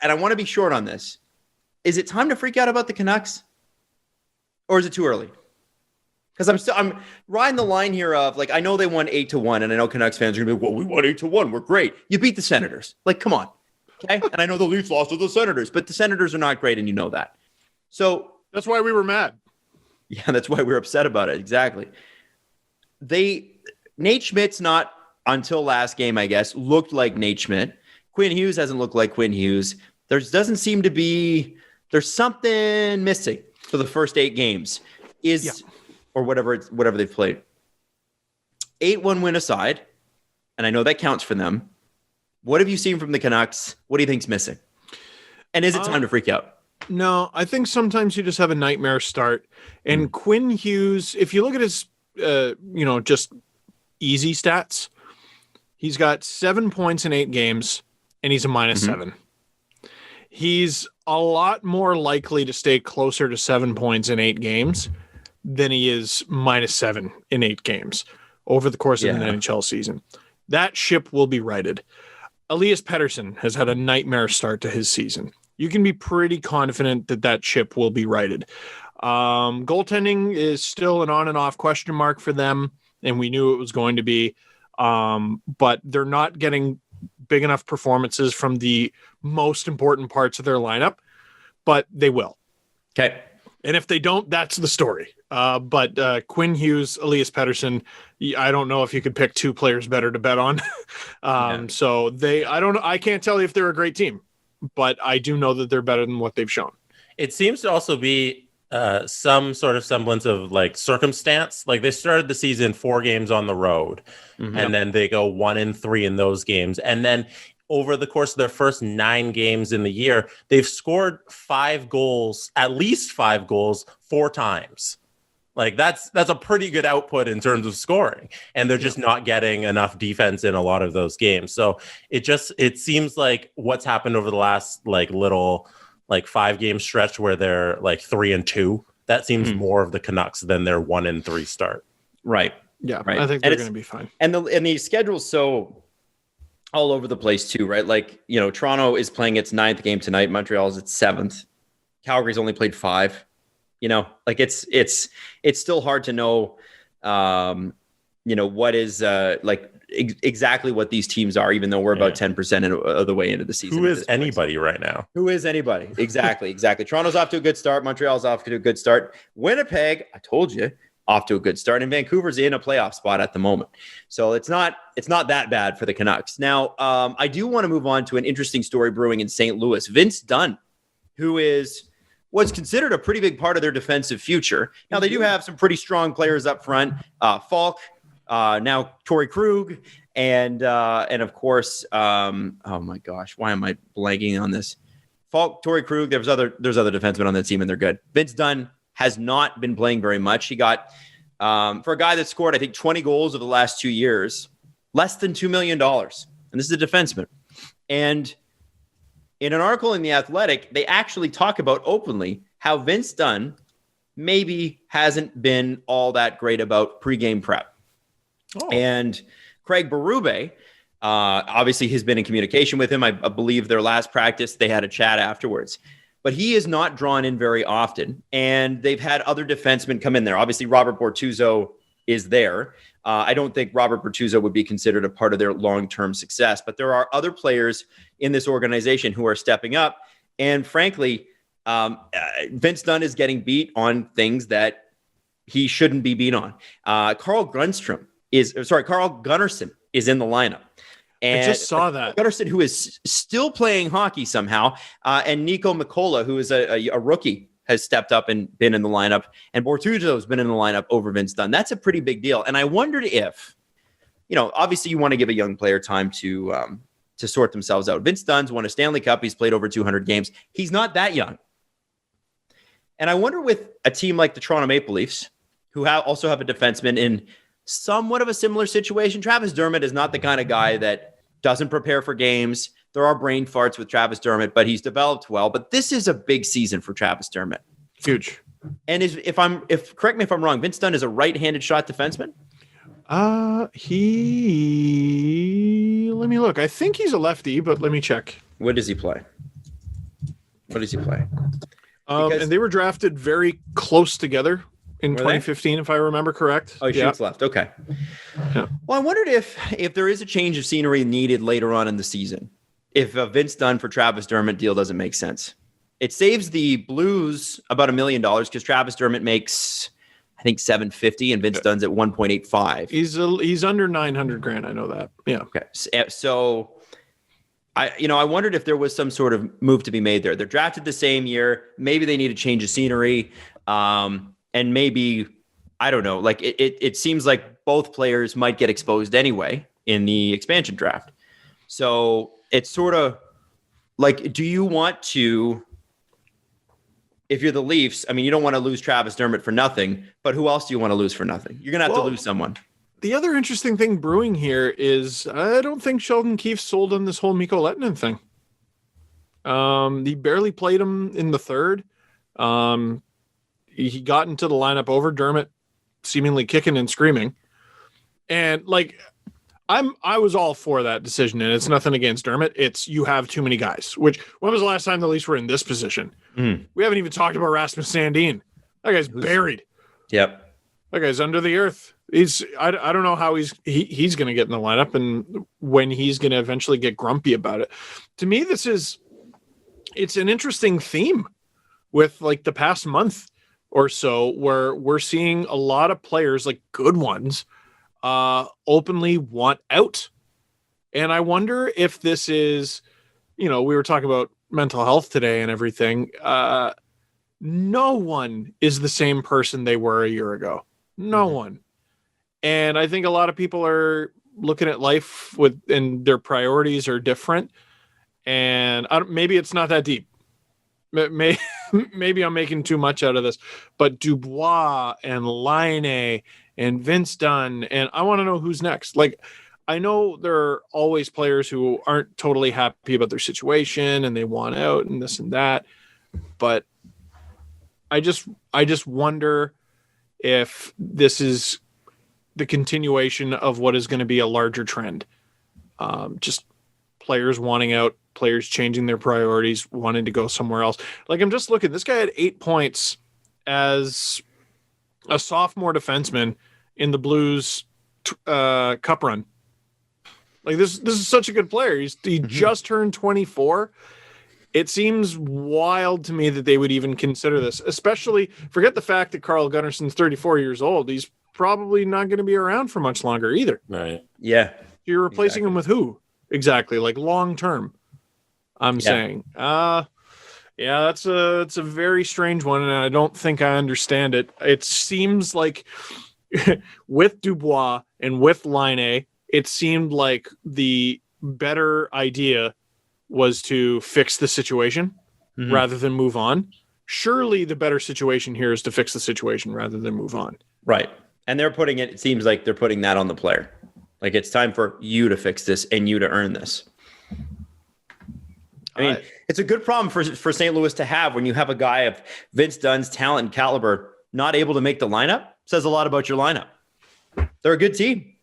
and I want to be short on this. Is it time to freak out about the Canucks? Or is it too early? Because I'm riding the line here of, like, I know they won 8-1, and I know Canucks fans are going to be, well, we won 8-1. We're great. You beat the Senators. Like, come on. Okay? And I know the Leafs lost to the Senators, but the Senators are not great, and you know that. So that's why we were mad. Yeah, that's why we're upset about it. Exactly. Nate Schmidt's not, until last game, I guess, looked like Nate Schmidt. Quinn Hughes hasn't looked like Quinn Hughes. There doesn't seem to be, there's something missing for the first 8 games. Or whatever they've played. 8-1 win aside, and I know that counts for them. What have you seen from the Canucks? What do you think's missing? And is it time to freak out? No, I think sometimes you just have a nightmare start. And Quinn Hughes, if you look at his, just easy stats, he's got 7 points in 8 games, and he's a -7. He's a lot more likely to stay closer to 7 points in 8 games than he is -7 in 8 games over the course of an NHL season. That ship will be righted. Elias Pettersson has had a nightmare start to his season. You can be pretty confident that ship will be righted. Goaltending is still an on and off question mark for them, and we knew it was going to be. But they're not getting big enough performances from the most important parts of their lineup, but they will. Okay. And if they don't, that's the story. But Quinn Hughes, Elias Pettersson, I don't know if you could pick 2 players better to bet on. So I can't tell you if they're a great team, but I do know that they're better than what they've shown. It seems to also be some sort of semblance of like circumstance. Like they started the season 4 games on the road, and then they go 1-3 in those games. And then over the course of their first 9 games in the year, they've scored 5 goals, at least 5 goals, 4 times. Like that's a pretty good output in terms of scoring, and they're just not getting enough defense in a lot of those games. So it seems like what's happened over the last 5-game stretch where they're like 3-2. That seems more of the Canucks than their 1-3 start. Right. Yeah, right. I think they're going to be fine. And the schedule's so all over the place too, right? Like, Toronto is playing its 9th game tonight. Montreal's its 7th. Calgary's only played 5. Like it's still hard to know, what is exactly what these teams are, even though we're about 10% of the way into the season. Who is anybody right now? Who is anybody? Exactly. Toronto's off to a good start. Montreal's off to a good start. Winnipeg, I told you, off to a good start. And Vancouver's in a playoff spot at the moment. So it's not that bad for the Canucks. Now, I do want to move on to an interesting story brewing in St. Louis. Vince Dunn, who was considered a pretty big part of their defensive future. Now, they do have some pretty strong players up front. Falk, now Torrey Krug, and of course, oh my gosh, why am I blanking on this? Falk, Torrey Krug, there's other defensemen on that team, and they're good. Vince Dunn has not been playing very much. He got, for a guy that scored, I think, 20 goals over the last 2 years, less than $2 million. And this is a defenseman. And in an article in The Athletic, they actually talk about openly how Vince Dunn maybe hasn't been all that great about pregame prep. And Craig Berube, obviously has been in communication with him. I believe their last practice, they had a chat afterwards. But he is not drawn in very often. And they've had other defensemen come in there. Obviously, Robert Bortuzzo is there. I don't think Robert Bortuzzo would be considered a part of their long-term success. But there are other players in this organization who are stepping up. And frankly, Vince Dunn is getting beat on things that he shouldn't be beat on. Carl Gunnarsson is in the lineup. And I just saw that. Gunnarsson, who is still playing hockey somehow, and Nico Mikola, who is a rookie, has stepped up and been in the lineup. And Bortuzzo has been in the lineup over Vince Dunn. That's a pretty big deal. And I wondered if, obviously you want to give a young player time to sort themselves out. Vince Dunn's won a Stanley Cup. He's played over 200 games. He's not that young. And I wonder with a team like the Toronto Maple Leafs, who also have a defenseman in somewhat of a similar situation. Travis Dermott is not the kind of guy that doesn't prepare for games. There are brain farts with Travis Dermott, but he's developed well. But this is a big season for Travis Dermott. Huge. And correct me if I'm wrong, Vince Dunn is a right-handed shot defenseman? He Let me look. I think he's a lefty, but let me check. What does he play? And they were drafted very close together in Were they? 2015, if I remember correct. Oh, he shoots left. Okay. Yeah. Well, I wondered if there is a change of scenery needed later on in the season. If a Vince Dunn for Travis Dermott deal doesn't make sense. It saves the Blues about $1 million because Travis Dermott makes, I think, $750 and Vince Dunn's at 1.85. He's under 900 grand. I know that. Yeah. Okay. So I wondered if there was some sort of move to be made there. They're drafted the same year. Maybe they need a change of scenery. And maybe, I don't know, like it seems like both players might get exposed anyway in the expansion draft. So it's sort of like, do you want to, if you're the Leafs, I mean, you don't want to lose Travis Dermott for nothing, but who else do you want to lose for nothing? You're going to have to lose someone. The other interesting thing brewing here is I don't think Sheldon Keefe sold on this whole Mikko Lehtinen thing. He barely played him in the third. He got into the lineup over Dermott, seemingly kicking and screaming. And like, I was all for that decision, and it's nothing against Dermott. It's you have too many guys. Which, when was the last time the Leafs were in this position? We haven't even talked about Rasmus Sandin. That guy's buried. Yep. That guy's under the earth. I don't know how he's going to get in the lineup and when he's going to eventually get grumpy about it. To me, it's an interesting theme with like the past month or so where we're seeing a lot of players, like good ones, openly want out. And I wonder if this is, we were talking about mental health today and everything. No one is the same person they were a year ago. No one. And I think a lot of people are looking at life and their priorities are different. And maybe it's not that deep. Maybe I'm making too much out of this, but Dubois and Laine and Vince Dunn, and I want to know who's next. Like, I know there are always players who aren't totally happy about their situation and they want out and this and that, but I just wonder if this is the continuation of what is going to be a larger trend. Just players wanting out, players changing their priorities, wanting to go somewhere else. Like, I'm just looking, this guy had 8 points as a sophomore defenseman in the Blues cup run. Like, this is such a good player. He just turned 24. It seems wild to me that they would even consider this, especially forget the fact that Carl Gunnarsson's 34 years old. He's probably not going to be around for much longer either. Right. Yeah. You're replacing him with who? Exactly. Like long term, I'm saying. It's a very strange one, and I don't think I understand it. It seems like with Dubois and with Laine, it seemed like the better idea was to fix the situation rather than move on. Surely the better situation here is to fix the situation rather than move on. Right. And it seems like they're putting that on the player. Like, it's time for you to fix this and you to earn this. I mean, it's a good problem for St. Louis to have when you have a guy of Vince Dunn's talent and caliber not able to make the lineup. Says a lot about your lineup. They're a good team.